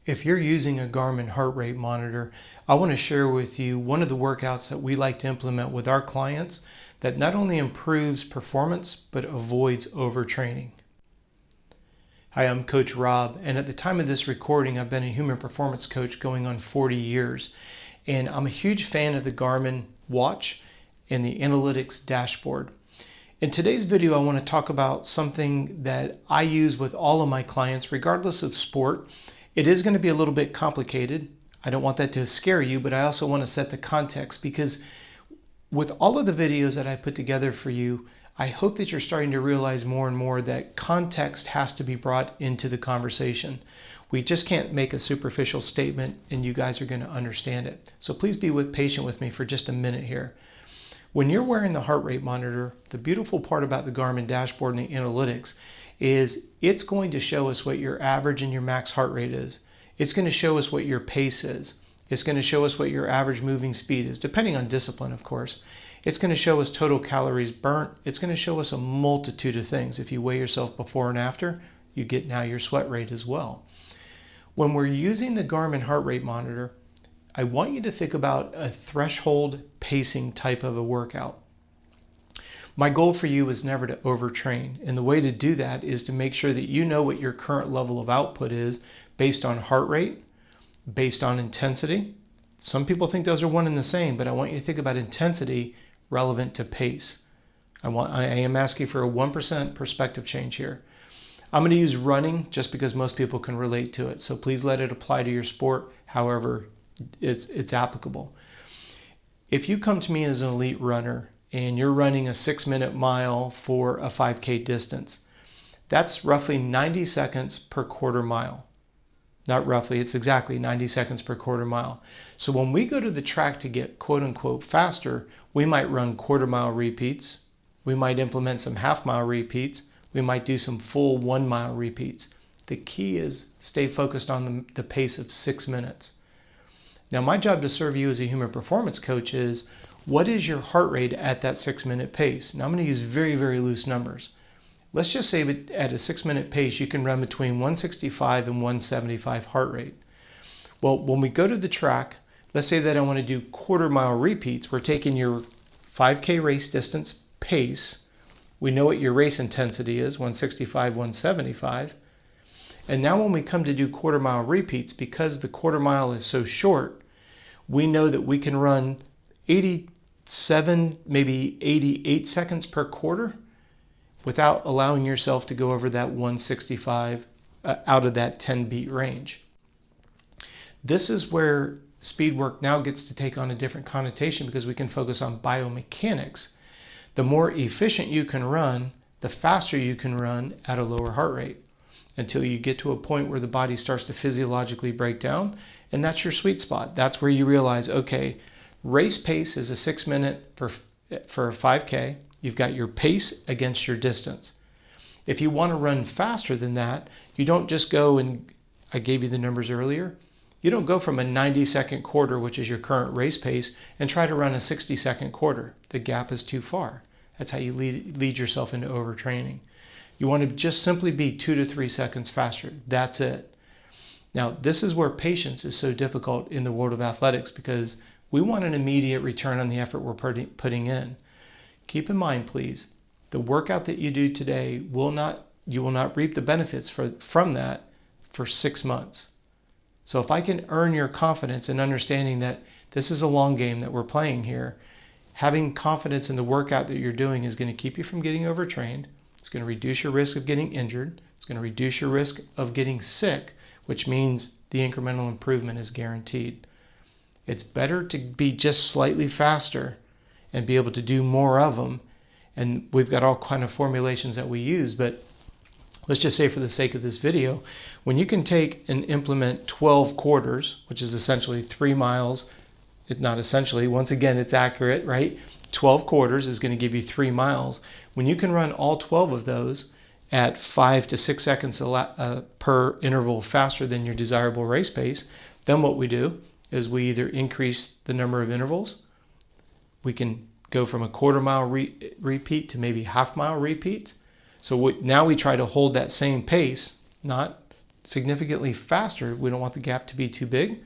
If you're using a Garmin heart rate monitor, I want to share with you one of the workouts that we like to implement with our clients that not only improves performance, but avoids overtraining. Hi, I'm Coach Robb, and at the time of this recording, I've been a human performance coach going on 40 years. And I'm a huge fan of the Garmin watch and the analytics dashboard. In today's video, I want to talk about something that I use with all of my clients, regardless of sport. It is going to be a little bit complicated. I don't want that to scare you, but I also want to set the context because with all of the videos that I put together for you, I hope that you're starting to realize more and more that context has to be brought into the conversation. We just can't make a superficial statement and you guys are going to understand it. So please be patient with me for just a minute here. When you're wearing the heart rate monitor, the beautiful part about the Garmin dashboard and the analytics is it's going to show us what your average and your max heart rate is. It's going to show us what your pace is. It's going to show us what your average moving speed is, depending on discipline, of course. It's going to show us total calories burnt. It's going to show us a multitude of things. If you weigh yourself before and after, you get now your sweat rate as well. When we're using the Garmin heart rate monitor, I want you to think about a threshold pacing type of a workout. My goal for you is never to overtrain, and the way to do that is to make sure that you know what your current level of output is based on heart rate, based on intensity. Some people think those are one and the same, but I want you to think about intensity relevant to pace. I am asking for a 1% perspective change here. I'm going to use running just because most people can relate to it, so please let it apply to your sport however it's applicable. If you come to me as an elite runner and you're running a 6-minute mile for a 5K distance, that's roughly 90 seconds per quarter mile. Not roughly, it's exactly 90 seconds per quarter mile. So when we go to the track to get quote unquote faster, we might run quarter mile repeats. We might implement some half mile repeats. We might do some full 1 mile repeats. The key is stay focused on the pace of 6 minutes. Now my job to serve you as a human performance coach is, what is your heart rate at that 6-minute pace? Now I'm going to use very, very loose numbers. Let's just say that at a 6-minute pace, you can run between 165 and 175 heart rate. Well, when we go to the track, let's say that I want to do quarter mile repeats. We're taking your 5K race distance pace. We know what your race intensity is, 165, 175. And now when we come to do quarter mile repeats, because the quarter mile is so short, we know that we can run 87, maybe 88 seconds per quarter without allowing yourself to go over that 165 out of that 10 beat range. This is where speed work now gets to take on a different connotation because we can focus on biomechanics. The more efficient you can run, the faster you can run at a lower heart rate until you get to a point where the body starts to physiologically break down, and that's your sweet spot. That's where you realize, okay, race pace is a 6-minute for a 5K. You've got your pace against your distance. If you want to run faster than that, you don't just go and, I gave you the numbers earlier, you don't go from a 90-second quarter, which is your current race pace, and try to run a 60-second quarter. The gap is too far. That's how you lead yourself into overtraining. You want to just simply be 2 to 3 seconds faster. That's it. Now, this is where patience is so difficult in the world of athletics because we want an immediate return on the effort we're putting in. Keep in mind, please, the workout that you do today you will not reap the benefits from that for 6 months. So if I can earn your confidence in understanding that this is a long game that we're playing here, having confidence in the workout that you're doing is going to keep you from getting overtrained. It's going to reduce your risk of getting injured. It's going to reduce your risk of getting sick, which means the incremental improvement is guaranteed. It's better to be just slightly faster and be able to do more of them. And we've got all kind of formulations that we use, but let's just say for the sake of this video, when you can take and implement 12 quarters, which is essentially 3 miles, not essentially, once again, it's accurate, right? 12 quarters is going to give you 3 miles. When you can run all 12 of those at 5 to 6 seconds per interval faster than your desirable race pace, then what we do is we either increase the number of intervals. We can go from a quarter mile repeat to maybe half mile repeats. So now we try to hold that same pace, not significantly faster. We don't want the gap to be too big.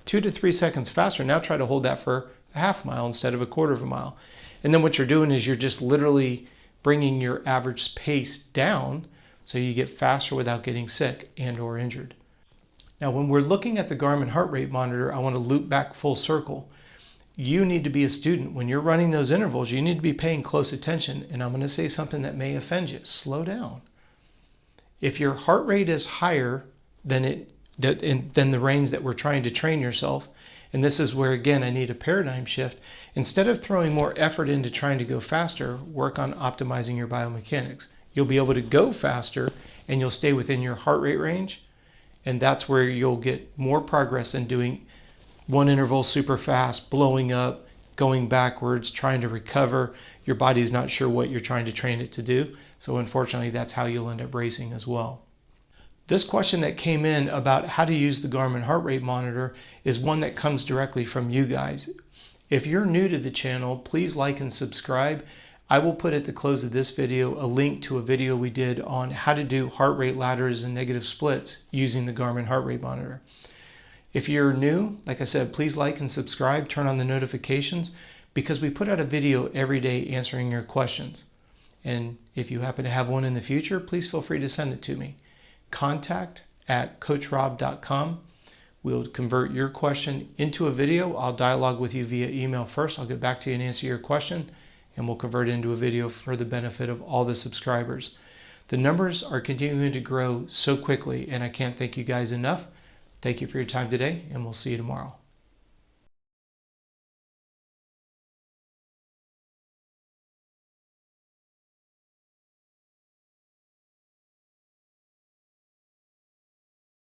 2 to 3 seconds faster. Now try to hold that for a half mile instead of a quarter of a mile. And then what you're doing is you're just literally bringing your average pace down so you get faster without getting sick and or injured. Now, when we're looking at the Garmin heart rate monitor, I want to loop back full circle. You need to be a student. When you're running those intervals, you need to be paying close attention. And I'm going to say something that may offend you. Slow down. If your heart rate is higher than the range that we're trying to train yourself, and this is where, again, I need a paradigm shift. Instead of throwing more effort into trying to go faster, work on optimizing your biomechanics. You'll be able to go faster and you'll stay within your heart rate range. And that's where you'll get more progress than doing one interval super fast, blowing up, going backwards, trying to recover. Your body's not sure what you're trying to train it to do. So unfortunately, that's how you'll end up racing as well. This question that came in about how to use the Garmin heart rate monitor is one that comes directly from you guys. If you're new to the channel, please like and subscribe. I will put at the close of this video a link to a video we did on how to do heart rate ladders and negative splits using the Garmin heart rate monitor. If you're new, like I said, please like and subscribe, turn on the notifications, because we put out a video every day answering your questions. And if you happen to have one in the future, please feel free to send it to me. contact@coachrobb.com. We'll convert your question into a video. I'll dialogue with you via email first. I'll get back to you and answer your question, and we'll convert it into a video for the benefit of all the subscribers. The numbers are continuing to grow so quickly, and I can't thank you guys enough. Thank you for your time today, and we'll see you tomorrow.